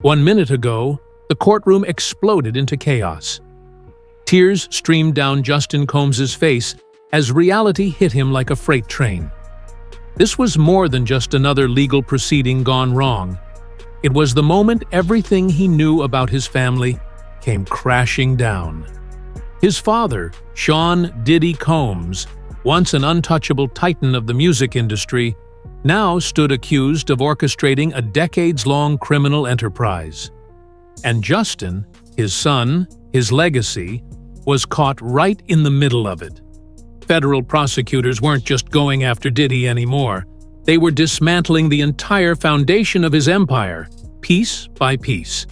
1 minute ago, the courtroom exploded into chaos. Tears streamed down Justin Combs's face as reality hit him like a freight train. This was more than just another legal proceeding gone wrong. It was the moment everything he knew about his family came crashing down. His father, Sean "Diddy" Combs, once an untouchable titan of the music industry, now stood accused of orchestrating a decades-long criminal enterprise. And Justin, his son, his legacy, was caught right in the middle of it. Federal prosecutors weren't just going after Diddy anymore. They were dismantling the entire foundation of his empire, piece by piece.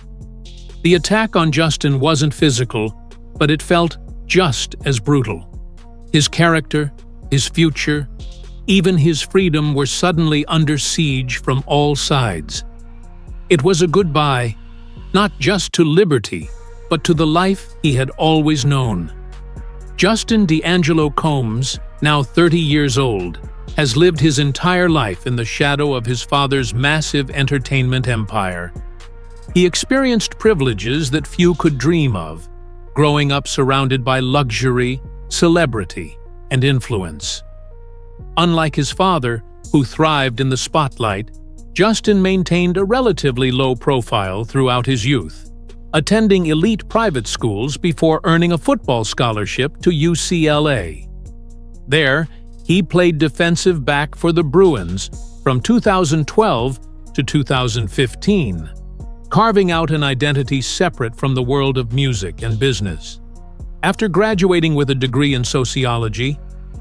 The attack on Justin wasn't physical, but it felt just as brutal. His character, his future, even his freedom were suddenly under siege from all sides. It was a goodbye, not just to liberty, but to the life he had always known. Justin D'Angelo Combs, now 30 years old, has lived his entire life in the shadow of his father's massive entertainment empire. He experienced privileges that few could dream of, growing up surrounded by luxury, celebrity, and influence. Unlike his father, who thrived in the spotlight, Justin maintained a relatively low profile throughout his youth, attending elite private schools before earning a football scholarship to UCLA. There, he played defensive back for the Bruins from 2012 to 2015, carving out an identity separate from the world of music and business. After graduating with a degree in sociology,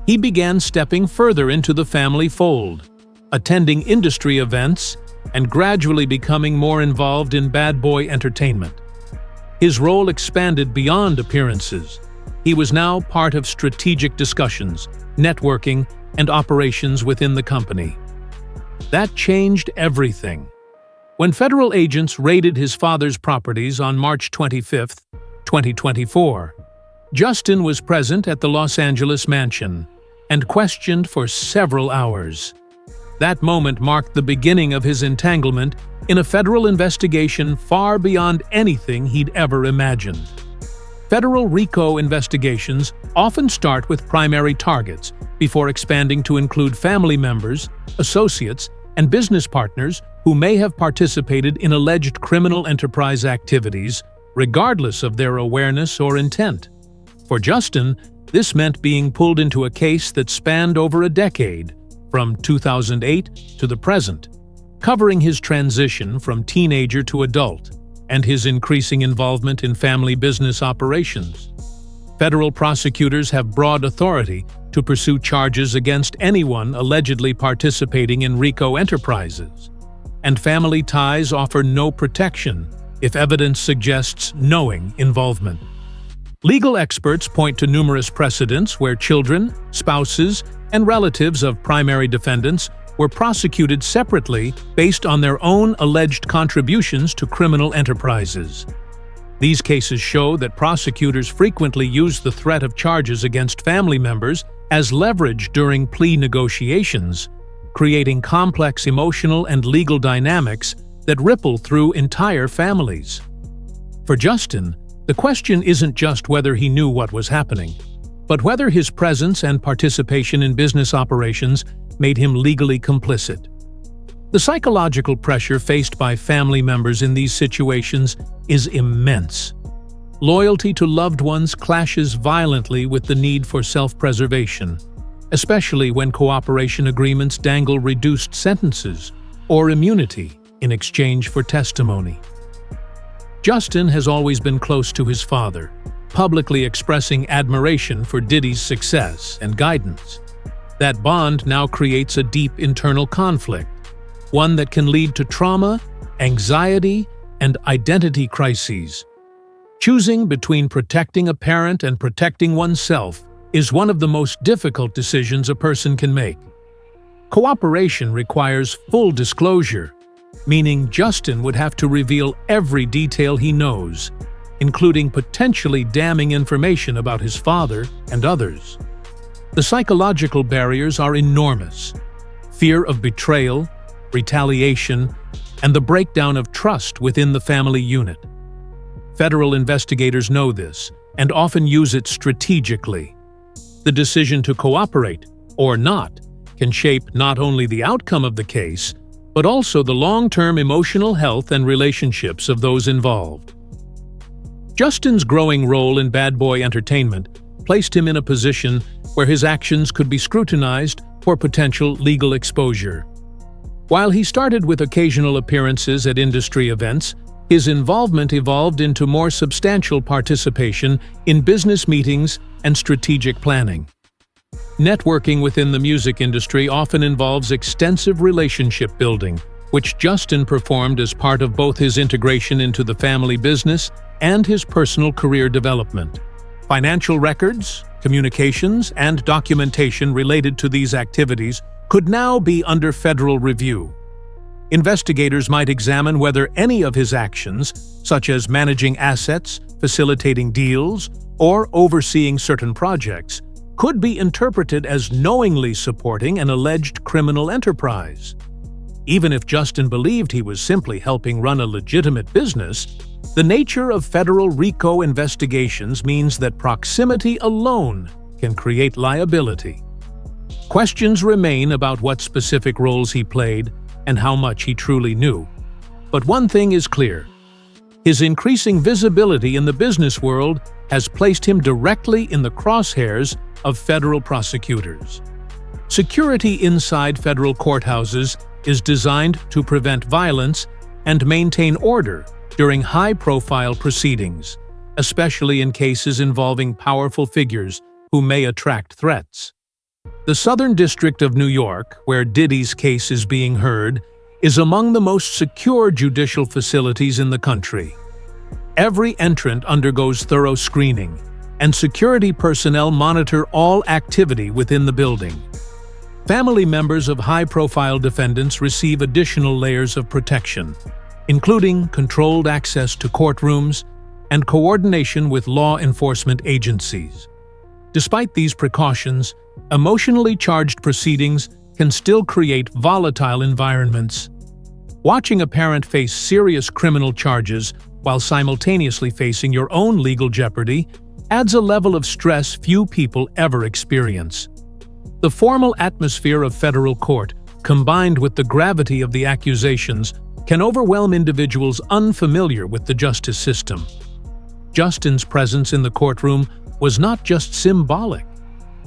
he began stepping further into the family fold, attending industry events and gradually becoming more involved in bad boy entertainment. His role expanded beyond appearances. He was now part of strategic discussions, networking, and operations within the company. That changed everything. When federal agents raided his father's properties on March 25, 2024, Justin was present at the Los Angeles mansion and questioned for several hours. That moment marked the beginning of his entanglement in a federal investigation far beyond anything he'd ever imagined. Federal RICO investigations often start with primary targets before expanding to include family members, associates, and business partners who may have participated in alleged criminal enterprise activities, regardless of their awareness or intent. For Justin, this meant being pulled into a case that spanned over a decade, from 2008 to the present, covering his transition from teenager to adult and his increasing involvement in family business operations. Federal prosecutors have broad authority to pursue charges against anyone allegedly participating in RICO enterprises, and family ties offer no protection if evidence suggests knowing involvement. Legal experts point to numerous precedents where children, spouses, and relatives of primary defendants were prosecuted separately based on their own alleged contributions to criminal enterprises. These cases show that prosecutors frequently use the threat of charges against family members as leverage during plea negotiations, creating complex emotional and legal dynamics that ripple through entire families. For Justin, the question isn't just whether he knew what was happening, but whether his presence and participation in business operations made him legally complicit. The psychological pressure faced by family members in these situations is immense. Loyalty to loved ones clashes violently with the need for self-preservation, especially when cooperation agreements dangle reduced sentences or immunity in exchange for testimony. Justin has always been close to his father, publicly expressing admiration for Diddy's success and guidance. That bond now creates a deep internal conflict, one that can lead to trauma, anxiety, and identity crises. Choosing between protecting a parent and protecting oneself is one of the most difficult decisions a person can make. Cooperation requires full disclosure, meaning Justin would have to reveal every detail he knows, including potentially damning information about his father and others. The psychological barriers are enormous. Fear of betrayal, retaliation, and the breakdown of trust within the family unit. Federal investigators know this and often use it strategically. The decision to cooperate or not can shape not only the outcome of the case, but also the long-term emotional health and relationships of those involved. Justin's growing role in Bad Boy Entertainment placed him in a position where his actions could be scrutinized for potential legal exposure. While he started with occasional appearances at industry events, his involvement evolved into more substantial participation in business meetings and strategic planning. Networking within the music industry often involves extensive relationship building, which Justin performed as part of both his integration into the family business and his personal career development. Financial records, communications, and documentation related to these activities could now be under federal review. Investigators might examine whether any of his actions, such as managing assets, facilitating deals, or overseeing certain projects, could be interpreted as knowingly supporting an alleged criminal enterprise. Even if Justin believed he was simply helping run a legitimate business, the nature of federal RICO investigations means that proximity alone can create liability. Questions remain about what specific roles he played and how much he truly knew. But one thing is clear: his increasing visibility in the business world has placed him directly in the crosshairs of federal prosecutors. Security inside federal courthouses is designed to prevent violence and maintain order during high-profile proceedings, especially in cases involving powerful figures who may attract threats. The Southern District of New York, where Diddy's case is being heard, is among the most secure judicial facilities in the country. Every entrant undergoes thorough screening, and security personnel monitor all activity within the building. Family members of high-profile defendants receive additional layers of protection, including controlled access to courtrooms and coordination with law enforcement agencies. Despite these precautions, emotionally charged proceedings can still create volatile environments. Watching a parent face serious criminal charges while simultaneously facing your own legal jeopardy adds a level of stress few people ever experience. The formal atmosphere of federal court, combined with the gravity of the accusations, can overwhelm individuals unfamiliar with the justice system. Justin's presence in the courtroom was not just symbolic,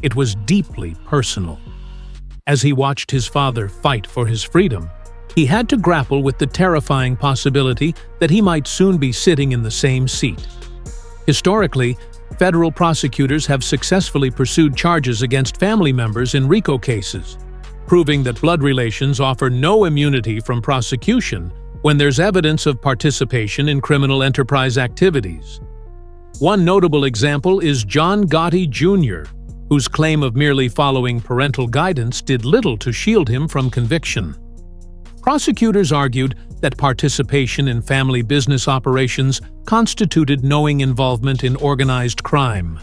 it was deeply personal. As he watched his father fight for his freedom, he had to grapple with the terrifying possibility that he might soon be sitting in the same seat. Historically, federal prosecutors have successfully pursued charges against family members in RICO cases, proving that blood relations offer no immunity from prosecution when there's evidence of participation in criminal enterprise activities. One notable example is John Gotti Jr., whose claim of merely following parental guidance did little to shield him from conviction. Prosecutors argued that participation in family business operations constituted knowing involvement in organized crime.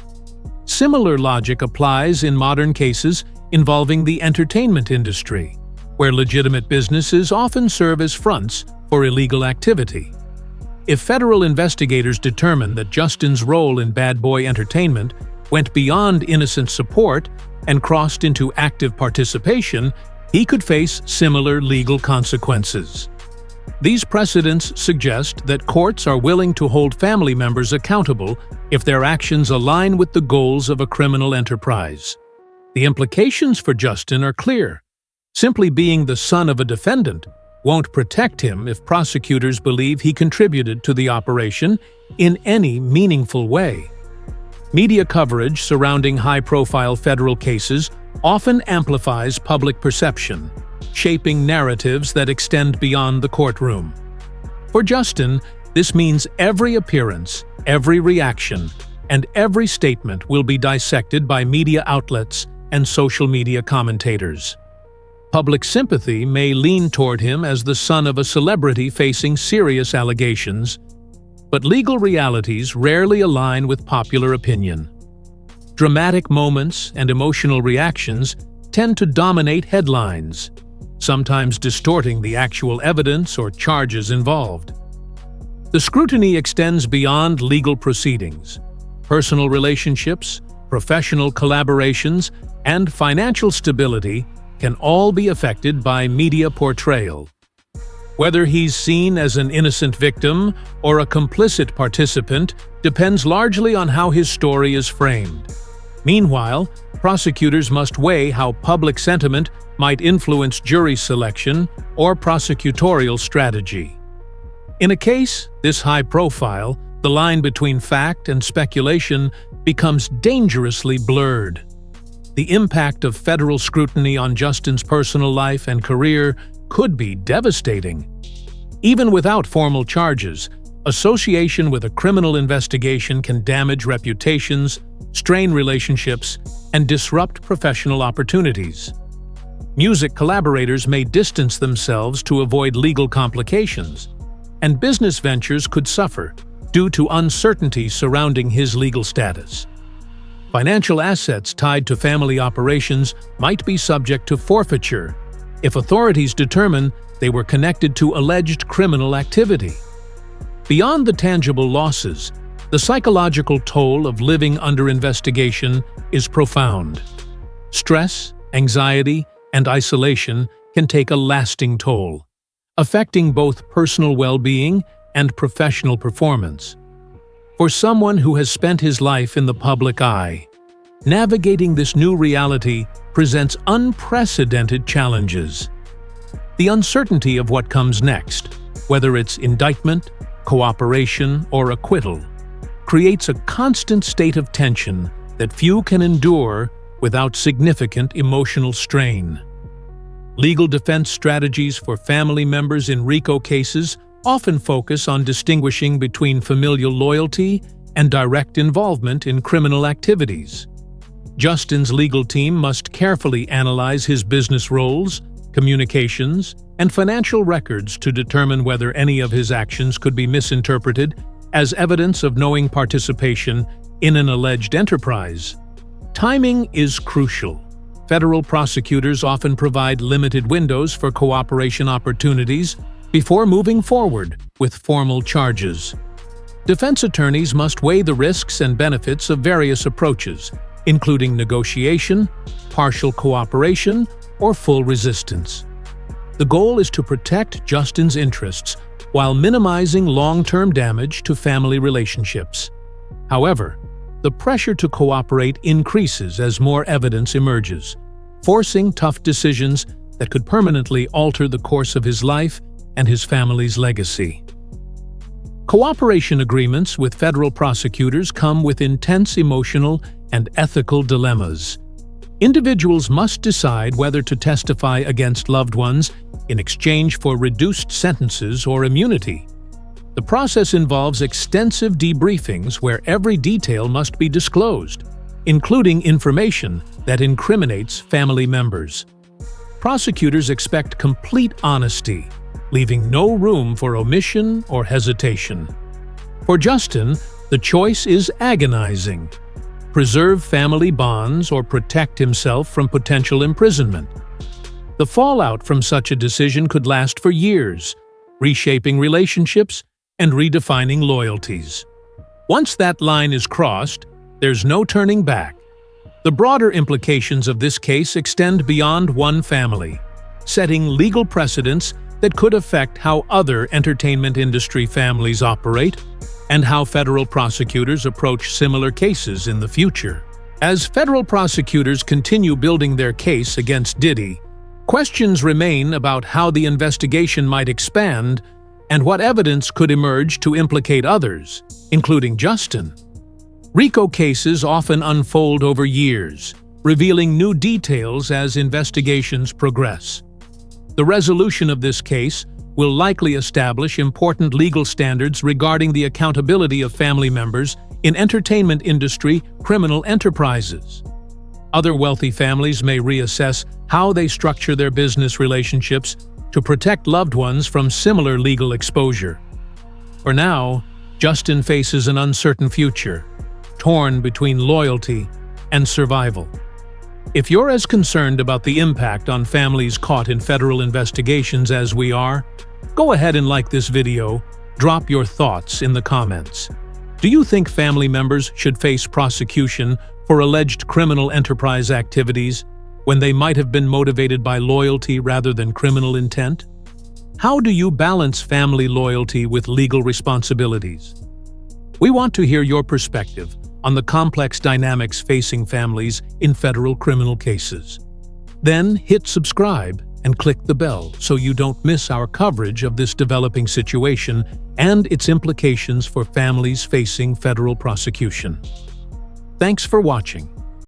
Similar logic applies in modern cases involving the entertainment industry, where legitimate businesses often serve as fronts for illegal activity. If federal investigators determine that Justin's role in Bad Boy Entertainment went beyond innocent support and crossed into active participation, he could face similar legal consequences. These precedents suggest that courts are willing to hold family members accountable if their actions align with the goals of a criminal enterprise. The implications for Justin are clear. Simply being the son of a defendant won't protect him if prosecutors believe he contributed to the operation in any meaningful way. Media coverage surrounding high-profile federal cases often amplifies public perception, shaping narratives that extend beyond the courtroom. For Justin, this means every appearance, every reaction, and every statement will be dissected by media outlets and social media commentators. Public sympathy may lean toward him as the son of a celebrity facing serious allegations, but legal realities rarely align with popular opinion. Dramatic moments and emotional reactions tend to dominate headlines, sometimes distorting the actual evidence or charges involved. The scrutiny extends beyond legal proceedings. Personal relationships, professional collaborations, and financial stability can all be affected by media portrayal. Whether he's seen as an innocent victim or a complicit participant depends largely on how his story is framed. Meanwhile, prosecutors must weigh how public sentiment might influence jury selection or prosecutorial strategy. In a case this high profile, the line between fact and speculation becomes dangerously blurred. The impact of federal scrutiny on Justin's personal life and career could be devastating. Even without formal charges, association with a criminal investigation can damage reputations, strain relationships, and disrupt professional opportunities. Music collaborators may distance themselves to avoid legal complications, and business ventures could suffer due to uncertainty surrounding his legal status. Financial assets tied to family operations might be subject to forfeiture if authorities determine they were connected to alleged criminal activity. Beyond the tangible losses, the psychological toll of living under investigation is profound. Stress, anxiety, and isolation can take a lasting toll, affecting both personal well-being and professional performance. For someone who has spent his life in the public eye, navigating this new reality presents unprecedented challenges. The uncertainty of what comes next, whether it's indictment, cooperation, or acquittal, creates a constant state of tension that few can endure without significant emotional strain. Legal defense strategies for family members in RICO cases often focus on distinguishing between familial loyalty and direct involvement in criminal activities. Justin's legal team must carefully analyze his business roles, communications, and financial records to determine whether any of his actions could be misinterpreted as evidence of knowing participation in an alleged enterprise. Timing is crucial. Federal prosecutors often provide limited windows for cooperation opportunities before moving forward with formal charges. Defense attorneys must weigh the risks and benefits of various approaches, including negotiation, partial cooperation, or full resistance. The goal is to protect Justin's interests while minimizing long-term damage to family relationships. However, the pressure to cooperate increases as more evidence emerges, forcing tough decisions that could permanently alter the course of his life and his family's legacy. Cooperation agreements with federal prosecutors come with intense emotional and ethical dilemmas. Individuals must decide whether to testify against loved ones in exchange for reduced sentences or immunity. The process involves extensive debriefings where every detail must be disclosed, including information that incriminates family members. Prosecutors expect complete honesty, leaving no room for omission or hesitation. For Justin, the choice is agonizing: preserve family bonds or protect himself from potential imprisonment. The fallout from such a decision could last for years, reshaping relationships and redefining loyalties. Once that line is crossed, there's no turning back. The broader implications of this case extend beyond one family, setting legal precedents that could affect how other entertainment industry families operate and how federal prosecutors approach similar cases in the future. As federal prosecutors continue building their case against Diddy, questions remain about how the investigation might expand and what evidence could emerge to implicate others, including Justin. RICO cases often unfold over years, revealing new details as investigations progress. The resolution of this case will likely establish important legal standards regarding the accountability of family members in entertainment industry criminal enterprises. Other wealthy families may reassess how they structure their business relationships to protect loved ones from similar legal exposure. For now, Justin faces an uncertain future, torn between loyalty and survival. If you're as concerned about the impact on families caught in federal investigations as we are, go ahead and like this video. Drop your thoughts in the comments. Do you think family members should face prosecution for alleged criminal enterprise activities when they might have been motivated by loyalty rather than criminal intent? How do you balance family loyalty with legal responsibilities? We want to hear your perspective on the complex dynamics facing families in federal criminal cases. Then hit subscribe and click the bell so you don't miss our coverage of this developing situation and its implications for families facing federal prosecution. Thanks for watching.